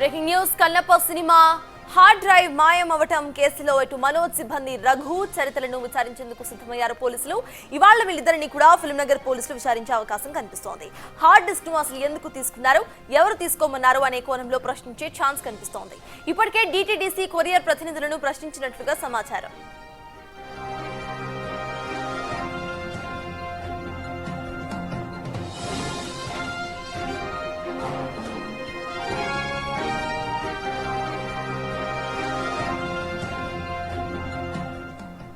Breaking news Kannappa cinema hard drive మాయం అవటం కేసులో ఇటు మనోజ్ సిబ్బంది రఘు చరిత్రలను విచారించేందుకు సిద్ధమయ్యారు పోలీసులు. ఇవాళ వీళ్ళిద్దరిని కూడా ఫిల్మ్నగర్ పోలీసులు విచారించే అవకాశం కనిపిస్తోంది. హార్డ్ డిస్క్ ను అసలు ఎందుకు తీసుకున్నారు, ఎవరు తీసుకోమన్నారు అనే కోణంలో ప్రశ్నించే ఛాన్స్ కనిపిస్తోంది. ఇప్పటికే డిటిడిసి కొరియర్ ప్రతినిధులను ప్రశ్నించినట్లుగా సమాచారం.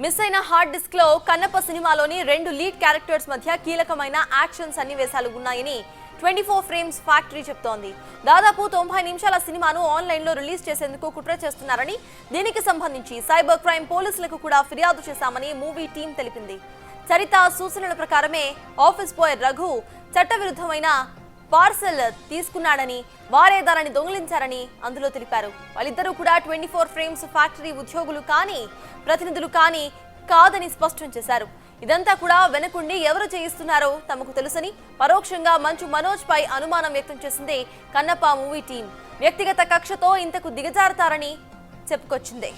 మిస్ అయిన హార్డ్ డిస్క్ లో కన్నప్ప సినిమాలోని 2 లీడ్ క్యారెక్టర్స్ మధ్య కీలకమైన యాక్షన్ సన్నివేశాలు ఉన్నాయని 24 ఫ్రేమ్స్ ఫ్యాక్టరీ చెప్తోంది. దాదాపు 90 నిమిషాల సినిమాను ఆన్లైన్ లో రిలీజ్ చేసేందుకు కుట్ర చేస్తున్నారని, దీనికి సంబంధించి సైబర్ క్రైమ్ పోలీసులకు కూడా ఫిర్యాదు చేశామని మూవీ టీం తెలిపింది. చరిత సూచనల ప్రకారమే ఆఫీస్ బాయ్ రఘు చట్టవిరుద్ధమైన పార్సల్ తీసుకున్నాడని, వారే దానిని దొంగిలించారని అందులో తెలిపారు. వాళ్ళిద్దరూ కూడా 24 ఫ్రేమ్స్ ఫ్యాక్టరీ ఉద్యోగులు కానీ ప్రతినిధులు కానీ కాదని స్పష్టం చేశారు. ఇదంతా కూడా వెనకుండి ఎవరు చేయిస్తున్నారో తమకు తెలుసని పరోక్షంగా మంచు మనోజ్ పై అనుమానం వ్యక్తం చేసింది కన్నప్ప మూవీ టీం. వ్యక్తిగత కక్షతో ఇంతకు దిగజారుతారని చెప్పుకొచ్చింది.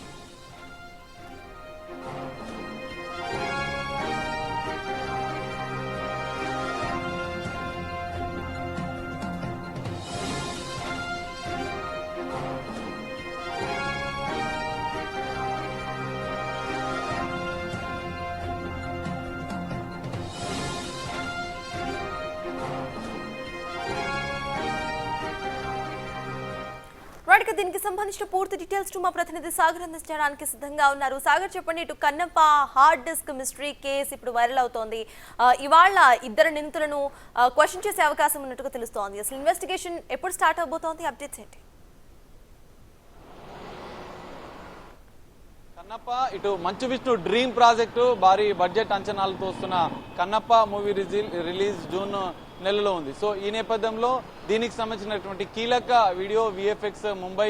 దీనికి సంబంధించిన పూర్తి డీటెయిల్స్ మా ప్రతినిధి సాగర్ అందించడానికి సిద్ధంగా ఉన్నారు. సాగర్, చెప్పండి, ఇటు Kannappa hard disk mystery case ఇప్పుడు వైరల్ అవుతోంది. ఇవాళ ఇద్దరు నిందితులను క్వశ్చన్ చేసే అవకాశం ఉన్నట్టుగా తెలుస్తోంది. అసలు ఇన్వెస్టిగేషన్ ఎప్పుడు స్టార్ట్ అవబోతోంది? అప్డేట్స్ ఏంటి? కన్నప్ప ఇటు మంచు విష్ణు డ్రీమ్ ప్రాజెక్టు భారీ బడ్జెట్ అంచనాలతో వస్తున్న కన్నప్ప మూవీ రిలీజ్ జూన్ నెలలో ఉంది. సో ఈ నేపథ్యంలో దీనికి సంబంధించినటువంటి కీలక video VFX Mumbai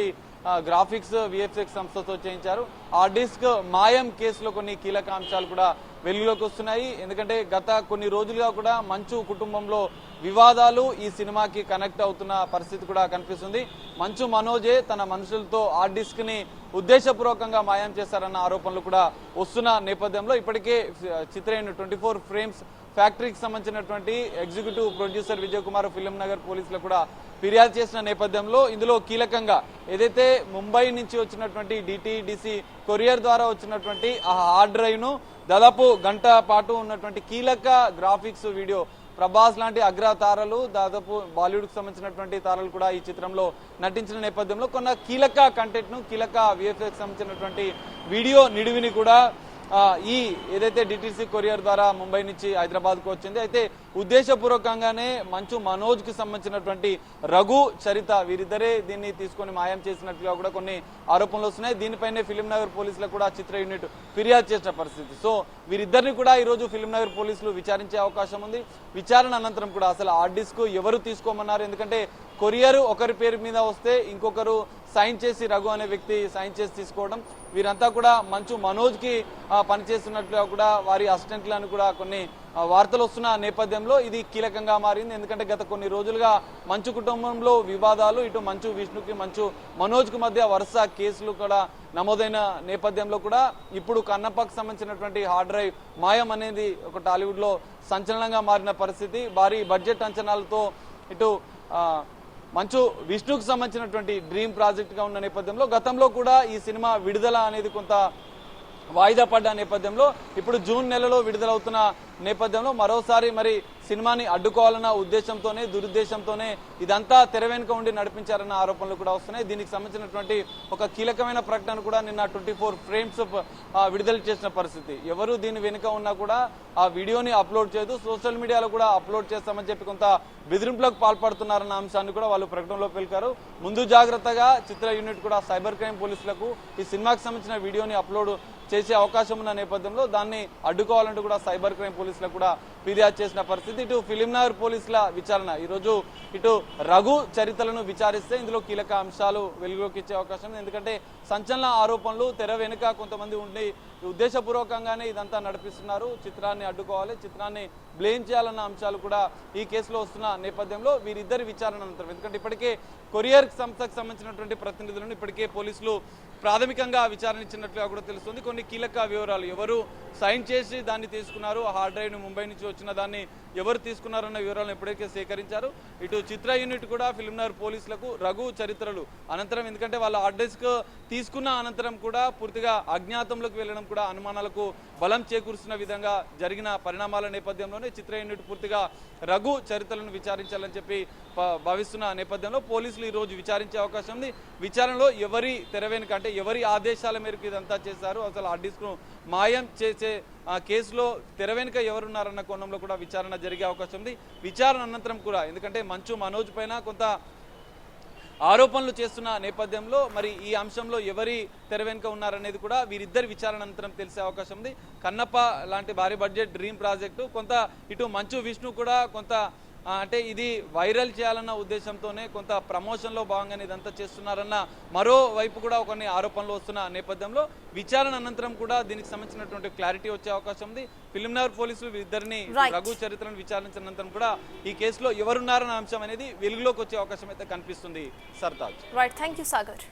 graphics VFX సంస్థతో చేయించారు. ఆ డిస్క్ మాయం కేసులో కొన్ని కీలక అంశాలు కూడా వెలుగులోకి వస్తున్నాయి. ఎందుకంటే గత కొన్ని రోజులుగా కూడా మంచు కుటుంబంలో వివాదాలు ఈ సినిమాకి కనెక్ట్ అవుతున్న పరిస్థితి కూడా కనిపిస్తుంది. మంచు మనోజే తన మనుషులతో ఆ డిస్క్ ని ఉద్దేశపూర్వకంగా మాయం చేశారన్న ఆరోపణలు కూడా వస్తున్న నేపథ్యంలో ఇప్పటికే చిత్రయూనిట్ 24 ఫ్రేమ్స్ ఫ్యాక్టరీకి సంబంధించినటువంటి executive producer Vijay Kumar film Nagar పోలీసులు కూడా ఫిర్యాదు చేసిన నేపథ్యంలో ఇందులో కీలకంగా ఏదైతే ముంబై నుంచి వచ్చినటువంటి డిటిడిసి కొరియర్ ద్వారా వచ్చినటువంటి ఆ హార్డ్ డ్రైవ్ ను దాదాపు గంట పాటు ఉన్నటువంటి కీలక గ్రాఫిక్స్ వీడియో ప్రభాస్ లాంటి అగ్ర తారలు, దాదాపు బాలీవుడ్ కు సంబంధించినటువంటి తారలు కూడా ఈ చిత్రంలో నటించిన నేపథ్యంలో కొన్న కీలక కంటెంట్ ను, కీలక విఎఫ్ఎక్స్ సంబంధించినటువంటి వీడియో నిడివిని కూడా ఈ ఏదైతే డిటిసి కొరియర్ ద్వారా ముంబై నుంచి హైదరాబాద్ కు వచ్చింది. అయితే ఉద్దేశపూర్వకంగానే మంచు మనోజ్ కి సంబంధించినటువంటి రఘు, చరిత వీరిద్దరే దీన్ని తీసుకొని మాయం చేసినట్లుగా కూడా కొన్ని ఆరోపణలు వస్తున్నాయి. దీనిపైనే ఫిల్మ్ నగర్ పోలీసులకు కూడా చిత్ర యూనిట్ ఫిర్యాదు చేసిన పరిస్థితి. సో వీరిద్దరిని కూడా ఈ రోజు ఫిల్మ్ నగర్ పోలీసులు విచారించే అవకాశం ఉంది. విచారణ అనంతరం కూడా అసలు ఆ డిస్క్ ఎవరు తీసుకోమన్నారు, ఎందుకంటే కొరియర్ ఒకరి పేరు మీద వస్తే ఇంకొకరు సైన్ చేసి రఘు అనే వ్యక్తి సైన్ చేసి తీసుకోవడం, వీరంతా కూడా మంచు మనోజ్ కి పనిచేస్తున్నట్లుగా కూడా వారి అసిస్టెంట్లను కూడా కొన్ని వార్తలు వస్తున్న నేపథ్యంలో ఇది కీలకంగా మారింది. ఎందుకంటే గత కొన్ని రోజులుగా మంచు కుటుంబంలో వివాదాలు, ఇటు మంచు విష్ణుకి మంచు మనోజ్ కు మధ్య వరుస కేసులు కూడా నమోదైన నేపథ్యంలో కూడా ఇప్పుడు కన్నప్పకు సంబంధించినటువంటి హార్డ్ డ్రైవ్ మాయం అనేది ఒక టాలీవుడ్ లో సంచలనంగా మారిన పరిస్థితి. భారీ బడ్జెట్ అంచనాలతో ఇటు మంచు విష్ణుకు సంబంధించినటువంటి డ్రీమ్ ప్రాజెక్ట్ గా ఉన్న నేపథ్యంలో గతంలో కూడా ఈ సినిమా విడుదల అనేది కొంత వాయిదా పడ్డ నేపథ్యంలో ఇప్పుడు జూన్ నెలలో విడుదలవుతున్న నేపథ్యంలో మరోసారి మరి సినిమాని అడ్డుకోవాలన్న ఉద్దేశంతోనే, దురుద్దేశంతోనే ఇదంతా తెర వెనుక ఉండి నడిపించారన్న ఆరోపణలు కూడా వస్తున్నాయి. దీనికి సంబంధించినటువంటి ఒక కీలకమైన ప్రకటన కూడా నిన్న 24 ఫ్రేమ్స్ విడుదల చేసిన పరిస్థితి. ఎవరు దీని వెనుక ఉన్నా కూడా ఆ వీడియోని అప్లోడ్ చేయదు, సోషల్ మీడియాలో కూడా అప్లోడ్ చేస్తామని చెప్పి కొంత బెదిరింపులకు పాల్పడుతున్నారన్న అంశాన్ని కూడా వాళ్ళు ప్రకటనలో పేర్కొన్నారు. ముందు జాగ్రత్తగా చిత్ర యూనిట్ కూడా సైబర్ క్రైమ్ పోలీసులకు ఈ సినిమాకి సంబంధించిన వీడియోని అప్లోడ్ చేసే అవకాశం ఉన్న నేపథ్యంలో దాన్ని అడ్డుకోవాలంటూ కూడా సైబర్ క్రైమ్ పోలీసులకు కూడా ఫిర్యాదు చేసిన పరిస్థితి. ఇటు ఫిలిం నగర్ పోలీసుల విచారణ ఈరోజు ఇటు రఘు చరిత్రలను విచారిస్తే ఇందులో కీలక అంశాలు వెలుగులోకి ఇచ్చే అవకాశం ఉంది. ఎందుకంటే సంచలన ఆరోపణలు తెర వెనుక కొంతమంది ఉండి ఉద్దేశపూర్వకంగానే ఇదంతా నడిపిస్తున్నారు, చిత్రాన్ని అడ్డుకోవాలి, చిత్రాన్ని బ్లేమ్ చేయాలన్న అంశాలు కూడా ఈ కేసులో వస్తున్న నేపథ్యంలో వీరిద్దరి విచారణ అనంతరం, ఎందుకంటే ఇప్పటికే కొరియర్ సంస్థకు సంబంధించినటువంటి ప్రతినిధులను ఇప్పటికే పోలీసులు ప్రాథమికంగా విచారణ ఇచ్చినట్లుగా కూడా తెలుస్తుంది. కొన్ని కీలక వివరాలు, ఎవరు సైన్ చేసి దాన్ని తీసుకున్నారు, ఆ హార్డ్ డ్రైవ్ను ముంబై నుంచి వచ్చిన దాన్ని ఎవరు తీసుకున్నారన్న వివరాలను ఇప్పటికే సేకరించారు. ఇటు చిత్ర యూనిట్ కూడా ఫిల్మ్నగర్ పోలీసులకు రఘు చరిత్రలు అనంతరం, ఎందుకంటే వాళ్ళ హార్డ్ డిస్క్ తీసుకున్న అనంతరం కూడా పూర్తిగా అజ్ఞాతంలోకి వెళ్ళడం కూడా అనుమానాలకు బలం చేకూరుస్తున్న విధంగా జరిగిన పరిణామాల నేపథ్యంలోనే చిత్ర యూనిట్ పూర్తిగా రఘు చరిత్రలను విచారించాలని చెప్పి భావిస్తున్న నేపథ్యంలో పోలీసులు ఈ రోజు విచారించే అవకాశం ఉంది. విచారణలో ఎవరి తెర వెనుక, అంటే ఎవరి ఆదేశాల మేరకు ఇదంతా చేశారు, అసలు హార్డ్ డిస్క్ను మాయం చేసే కేసులో తెర వెనుక ఎవరున్నారన్న కోణంలో కూడా విచారణ జరిగే అవకాశం ఉంది. విచారణ అనంతరం కూడా, ఎందుకంటే మంచు మనోజ్ పైన కొంత ఆరోపణలు చేస్తున్న నేపథ్యంలో మరి ఈ అంశంలో ఎవరి తెర వెనుక ఉన్నారనేది కూడా వీరిద్దరి విచారణ అనంతరం తెలిసే అవకాశం ఉంది. కన్నప్ప లాంటి భారీ బడ్జెట్ డ్రీమ్ ప్రాజెక్టు కొంత ఇటు మంచు విష్ణు కూడా కొంత అంటే ఇది వైరల్ చేయాలన్న ఉద్దేశంతోనే కొంత ప్రమోషన్లో భాగంగానే ఇదంతా చేస్తున్నారన్న మరోవైపు కూడా కొన్ని ఆరోపణలు వస్తున్న నేపథ్యంలో విచారణ అనంతరం కూడా దీనికి సంబంధించినటువంటి క్లారిటీ వచ్చే అవకాశం ఉంది. ఫిల్మ్నగర్ పోలీసులు ఇద్దరిని రఘు చరిత్రను విచారించిన అనంతరం కూడా ఈ కేసులో ఎవరున్నారన్న అంశం అనేది వెలుగులోకి వచ్చే అవకాశం అయితే కనిపిస్తుంది. Sartaj. Right, thank you Sagar.